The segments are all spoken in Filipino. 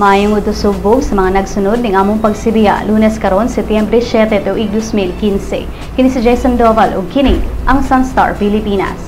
Maayong utusubog sa mga nagsunod ning among pagsibiya Lunes karon Setyembre 7 tuig 2015. Kini si Jason Doval ug kini ang Sun.Star Pilipinas.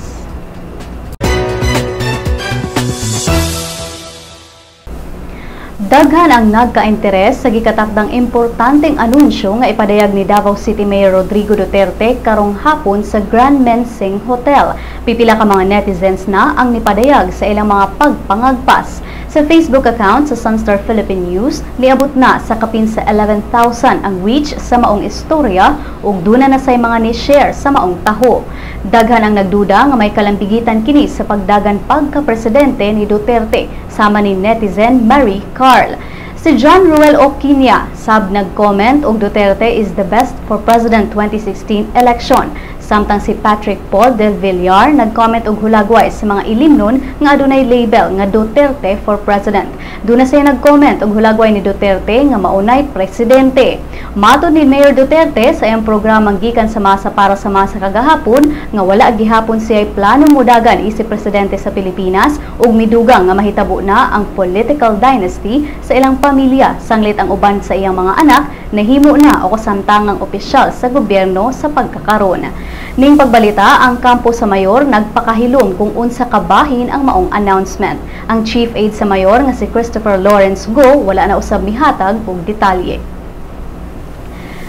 Daghan ang nagka-interes sa gikatakdang importanteng anunsyo nga ipadayag ni Davao City Mayor Duterte karong hapon sa Grand Mensing Hotel. Pipila ka mga netizens na ang nipadayag sa ilang mga pagpangagpas. Sa Facebook account sa Sun.Star Pilipinas, niabot na sa kapin sa 11,000 ang reach sa maong istorya ug duna na say mga ni-share sa maong taho. Daghan ang nagduda nga may kalambigitan kini sa pagdagan pagka-presidente ni Duterte sama ni netizen Mary Carl. Si John Ruel Oquinia sab nag-comment og Duterte is the best for President 2016 election. Samtang si Patrick Paul Del Villar nag-comment og hulagway sa mga ilimnon nga adunay label nga Duterte for President. Duna siya nag-comment og hulagway ni Duterte nga maunay presidente. Matod ni Mayor Duterte sa iyang programang gikan sa masa para sa masa kagahapon nga wala gihapon siya plano mudagan isip presidente sa Pilipinas ug midugang nga mahitabo na ang political dynasty sa ilang pamilya sanglit ang uban sa iyang mga anak nahimo na o kasamtangang opisyal sa gobyerno sa pagkakaron. Ning pagbalita, ang kampo sa mayor nagpakahilom kung unsa kabahin ang maong announcement. Ang chief aide sa mayor nga si Christopher Lawrence Go wala na usab mihatag og detalye.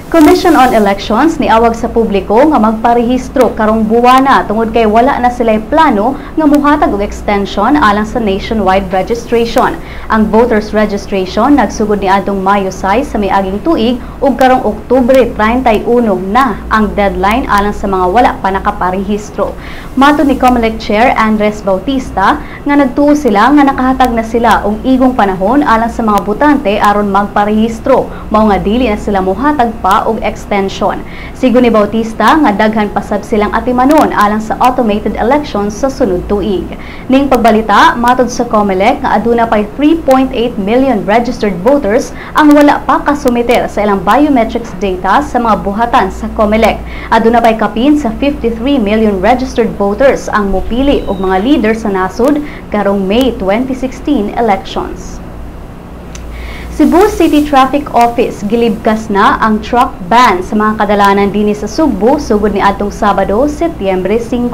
Commission on Elections niawag sa publiko nga magparehistro karong buwana tungod kay wala na sila'y plano nga muhatag og extension alang sa nationwide registration. Ang voters registration nagsugod ni adtong Mayo 6 sa miaging tuig ug karong Oktubre 31 na ang deadline alang sa mga wala pa nakaparehistro. Matod ni Comelec Chair Andres Bautista nga nagtuo sila nga nakahatag na sila og igong panahon alang sa mga botante aron magparehistro mao nga dili na sila muhatag pa og extension. Sigo ni Bautista nga daghan pasab silang atimanon alang sa automated elections sa sunod tuig. Ning pagbalita, matod sa Comelec nga aduna pay 3.8 million registered voters ang wala pa kasumiter sa ilang biometrics data sa mga buhatan sa Comelec. Aduna pay kapin sa 53 million registered voters ang mupili og mga leader sa nasod karong May 2016 elections. Cebu City Traffic Office gilibkas na ang truck ban sa mga kadalanan dinhi sa Sugbo sugod ni adtong Sabado, Setyembre 5.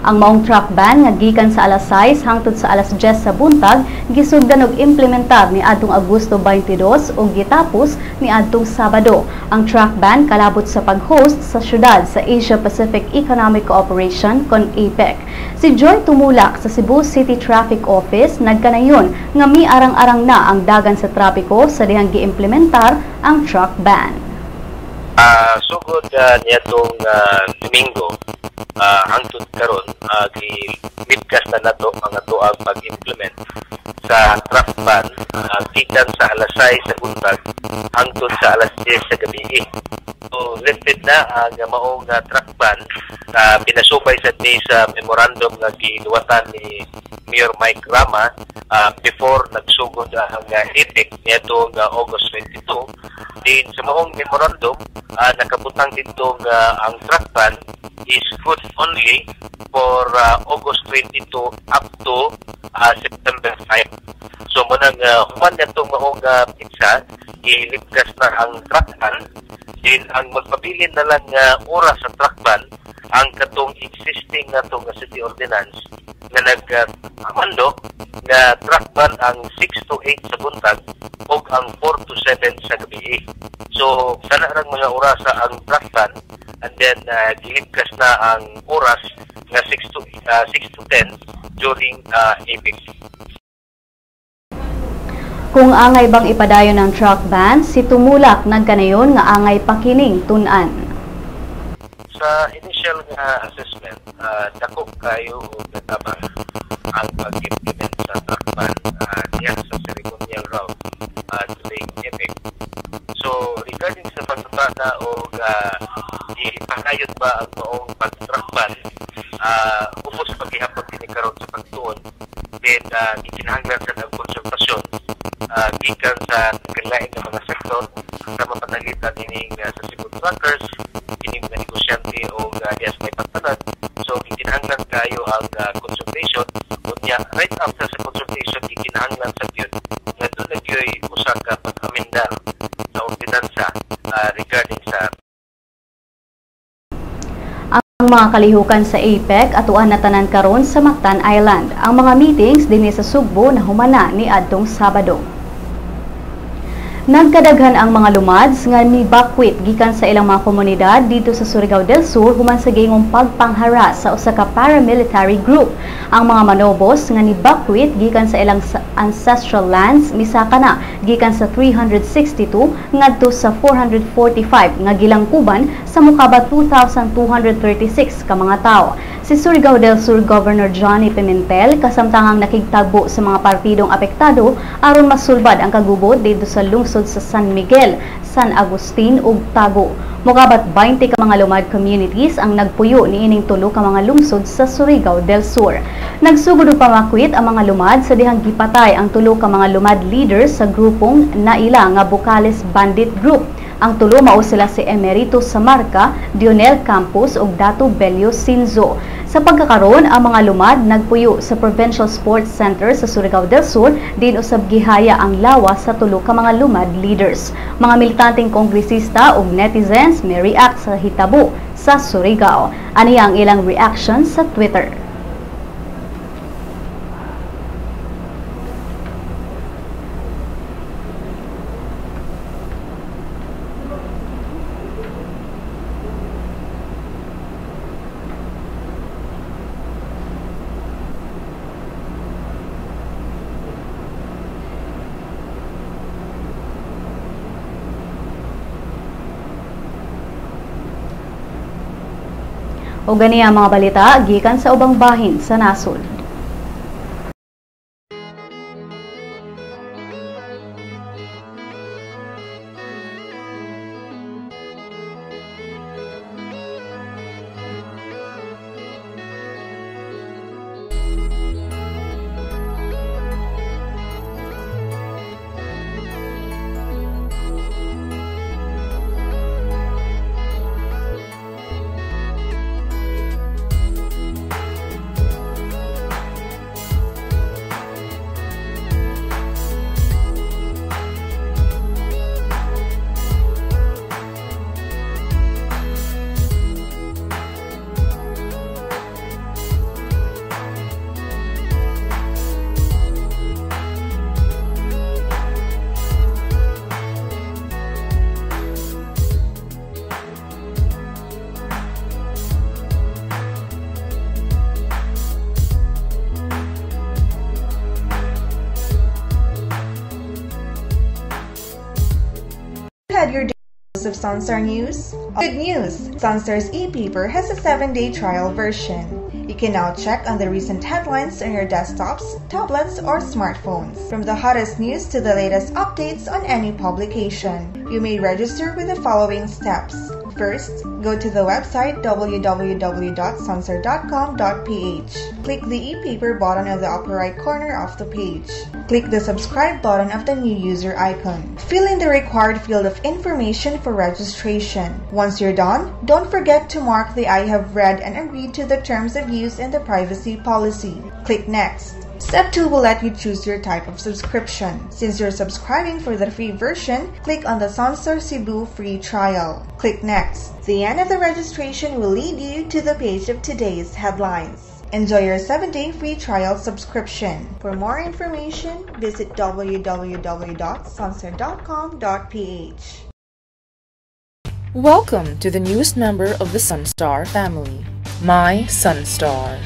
Ang maong truck ban nga gikan sa alas 6 hangtod sa alas 10 sa buntag gisugdan og implementar ni adtong Agosto 22 ug gitapos ni adtong Sabado. Ang truck ban kalabot sa pag-host sa syudad sa Asia Pacific Economic Cooperation kon APEC. Si Joy Tumulak sa Cebu City Traffic Office nagkanayon nga miarang-arang na ang dagan sa trapiko sa dihang gi-implementar ang truck ban. Sugod niya itong Domingo hangtod karon gilibkas na nato ang ato ang pag-implement sa truck ban gikan sa alas 6 sa buntag hangtod sa alas 10 sa gabi. So lifted na ang maong truck ban pinasubay sa day sa memorandum nga giluwatan ni Mayor Mike Rama before nagsugod ang EPEC nitong August 22. Din sa maong memorandum nakabutang dito ang truck ban is good only for August 22 up to September 5. So munang human nitong maong pizza ilibkas na ang truck ban. Din ang magpabilin na lang oras sa truck ban ang katong existing natong city ordinance na nagmando na truck ban ang 6 to 8 sa buntag o ang 4 to 7 sa gabi. So sana rang mga orasa ang truck ban and then gilibkas na ang oras na 6 to 10 during evening. Kung angay bang ipadayon ng truck ban, si Tumulak nagkanayon nga angay pakining tun-an. Sa initial assessment, dako kayo o natabang ang pag-implement sa truck ban diyan sa ceremonial route during epic. So regarding sa pagtata o ipakayot ba ang noong pag-truck ban, upos paghihapon tinikaroon sa pagtuon, then ikinahanglan sa ng konsultasyon gikan sa nagkalain ng mga sektor sa mapanagitan ining sa Cebu truckers, ining mga negosyante o dias may pagtanad. So ikinahanglan kayo ang consultation. Unya right after sa consultation ikinahanglan sa yun na doon nagyoy regarding sa Ang mga kalihukan sa APEC atuan na tanan karon sa Mactan Island. Ang mga meetings dinhi sa Sugbo na humana ni adtong Sabado. Nagkadaghan ang mga lumads nga nibakwit gikan sa ilang mga komunidad dito sa Surigao del Sur human sa gingong pagpanghara sa usa ka paramilitary group. Ang mga manobos nga nibakwit gikan sa ilang ancestral lands misaka na gikan sa 362 ngadto sa 445 nga gilangkuban sa mukaba 2,236 ka mga tawo. Si Surigao del Sur Governor Johnny Pimentel kasamtangang nakigtagbo sa mga partidong apektado aron masulbad ang kagubot dito sa lungsod sa San Miguel, San Agustin ug Tago. Mokabat 20 ka mga lumad communities ang nagpuyo niining tulo ka mga lungsod sa Surigao del Sur. Nagsugod og pamakwit ang mga lumad sa dihang gipatay ang tulo ka mga lumad leaders sa grupong naila nga Bukales Bandit Group. Ang tulo mao sila si Emerito Samarca, Dionel Campos ug Dato Belio Sinzo. Sa pagkakaroon, ang mga lumad nagpuyo sa Provincial Sports Center sa Surigao del Sur din usab gihaya ang lawas sa tulo ka mga lumad leaders. Mga militanteng kongresista ug netizens mireak sa hitabo sa Surigao. Ania ang ilang reaction sa Twitter. O gani ang mga balita gikan sa ubang bahin sa nasod. Had your dose of Sun.Star News? Good news! Sun.Star's e-paper has a 7-day trial version. You can now check on the recent headlines on your desktops, tablets, or smartphones. From the hottest news to the latest updates on any publication. You may register with the following steps. First, go to the website www.sunstar.com.ph. Click the e-paper button on the upper right corner of the page. Click the subscribe button of the new user icon. Fill in the required field of information for registration. Once you're done, don't forget to mark the I have read and agreed to the terms of use and the privacy policy. Click Next. Step 2 will let you choose your type of subscription. Since you're subscribing for the free version, click on the Sun.Star Cebu free trial. Click Next. The end of the registration will lead you to the page of today's headlines. Enjoy your 7-day free trial subscription. For more information, visit www.sunstar.com.ph. Welcome to the newest member of the Sun.Star family, My Sun.Star,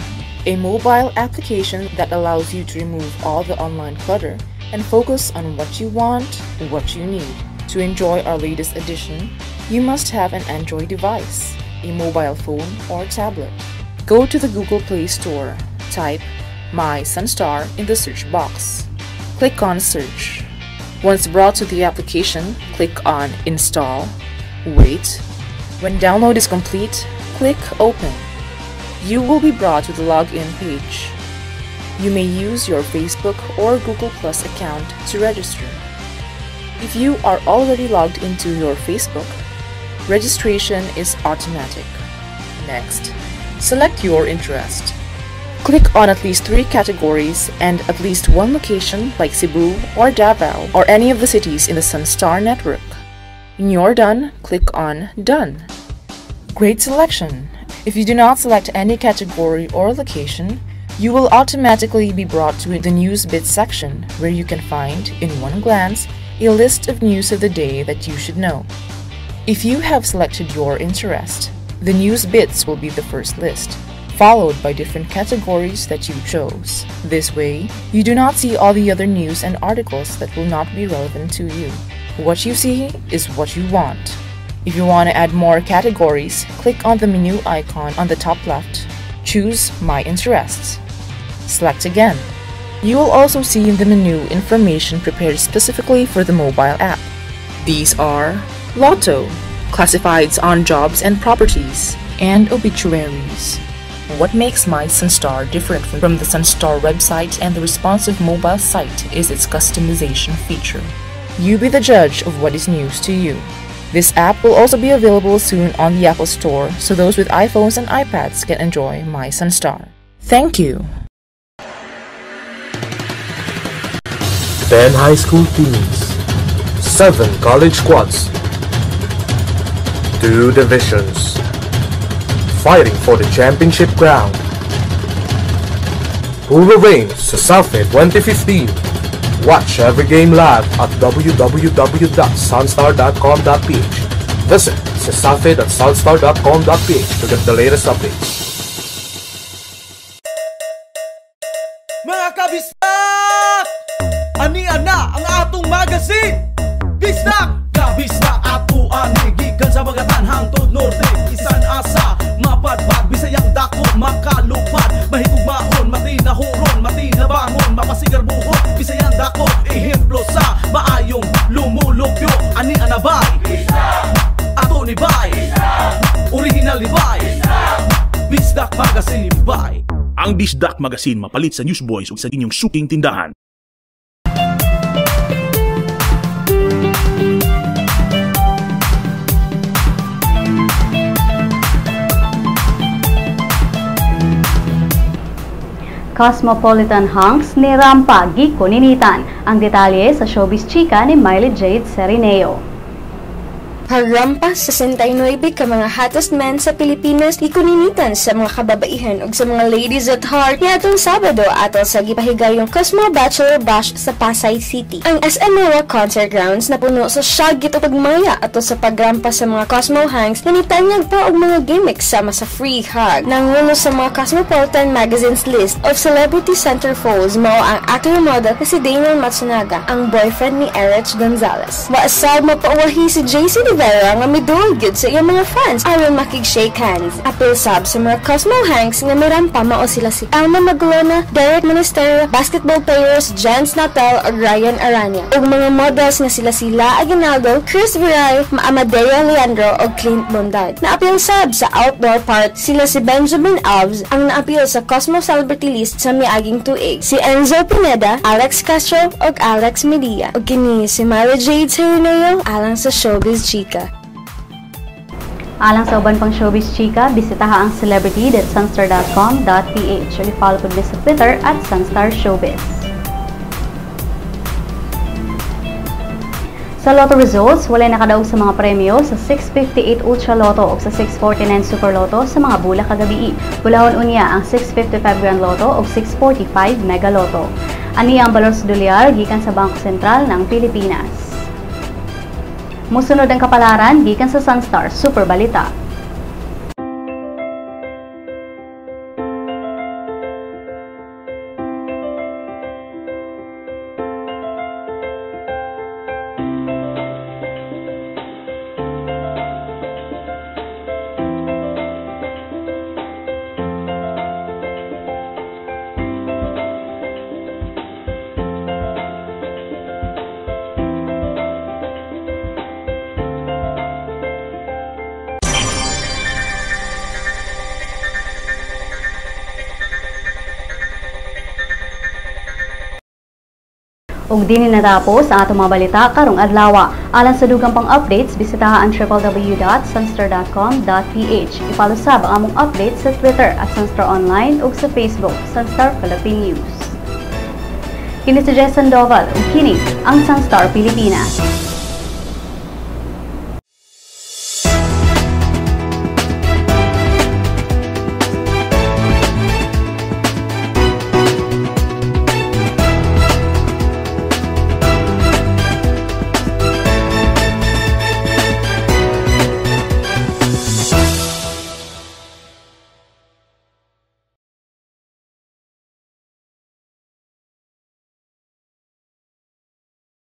a mobile application that allows you to remove all the online clutter and focus on what you want, what you need. To enjoy our latest edition, you must have an Android device, a mobile phone or tablet. Go to the Google Play Store, type My Sun.Star in the search box. Click on Search. Once brought to the application, click on Install. Wait. When download is complete, click Open. You will be brought to the login page. You may use your Facebook or Google Plus account to register. If you are already logged into your Facebook, registration is automatic. Next, select your interest. Click on at least 3 categories and at least 1 location like Cebu or Davao or any of the cities in the Sun.Star network. When you're done, click on Done. Great selection! If you do not select any category or location, you will automatically be brought to the News Bits section, where you can find, in one glance, a list of news of the day that you should know. If you have selected your interest, the News Bits will be the first list, followed by different categories that you chose. This way, you do not see all the other news and articles that will not be relevant to you. What you see is what you want. If you want to add more categories, click on the menu icon on the top left. Choose My Interests. Select again. You will also see in the menu information prepared specifically for the mobile app. These are Lotto, classifieds on jobs and properties, and obituaries. What makes My Sun.Star different from the Sun.Star website and the responsive mobile site is its customization feature. You be the judge of what is news to you. This app will also be available soon on the Apple Store, so those with iPhones and iPads can enjoy My Sun.Star. Thank you! 10 high school teams, 7 college squads, 2 divisions, fighting for the championship crown. Who will reign sa Southfed 2015? Watch every game live at www.sunstar.com.ph. Visit Southfed at sunstar.com.ph to get the latest updates. Mga kabistak! Ania na ang atong magazine! Bistak! Kabistak ato ani gikan sa mga tanhang tod norte. Isan asa, mapadpad, bisayang dako, makalupad. Mahitugmahon, matinahuron, matinabangon, mapasigar buhok. Bisayang dako, ehemplo sa maayong lumulupyo. Ani anabay, ato ni bay, original ni bay, Bisdak Magazine ni bay. Ang Bisdak Magazine mapalit sa Newsboys ug sa inyong suking tindahan. Cosmopolitan hunks ni Rampa gikuninitan. Ang detalye sa Showbiz Chika ni Miley Jade Serineo. Harampas sa 69 ka mga hottest men sa Pilipinas gikuninitan sa mga kababaihan ug sa mga ladies at heart niadtong Sabado atol sa gipahigayong Cosmo Bachelor Bash sa Pasay City. Ang SM Mireak Concert Grounds napuno sa syagit ug pagmaya atol sa pagrampas sa mga Cosmo hangs na nitanyag pa og mga gimmicks sama sa free hug. Nanguno sa mga Cosmopolitan Magazine's list of celebrity centerfolds mao ang actor model na si Daniel Matsunaga, ang boyfriend ni Erich Gonzalez. Waasag mapauwahi si JC Vera nga midulgid sa iyang mga fans aron makig-shake hands. Apil sab sa mga Cosmo hanks nga mirampa mao sila si Alma Magulona, Derek Monasterio, basketball players Jens Natal ug Ryan Arania, ug mga models nga sila Aguinaldo, Chris Viray, Amadeo Leandro ug Clint Bondad. Naapil sab sa outdoor part sila si Benjamin Alves ang naapil sa Cosmo Celebrity List sa miaging tuig, si Enzo Pineda, Alex Castro ug Alex Medea. Ug kini si Miley Jade Serineo alang sa Showbiz Chika. Alang sa uban pang Showbiz Chika, bisitaha ang celebrity.sunstar.com.ph o i-follow po sa Twitter at Sun.Star Showbiz. Sa Lotto results, walay nakadaog sa mga premyo sa 658 Ultra Lotto o sa 649 Super Lotto sa mga bula kagabi. Bulahon unya ang 655 Grand Lotto o 645 Mega Lotto. Ania ang balor sa dolyar gikan sa Bangko Sentral ng Pilipinas. Musunod ang kapalaran gikan sa Sun.Star Super Balita. Ug dinhi natapos ang atong mga balita karong adlawa. Alang sa dugang pang updates, bisitaha ang www.sunstar.com.ph. I-follow sab ang among updates sa Twitter at Sun.Star Online ug sa Facebook, Sun.Star Philippine News. Kini si Jess Sandoval ug kini ang Sun.Star Pilipinas.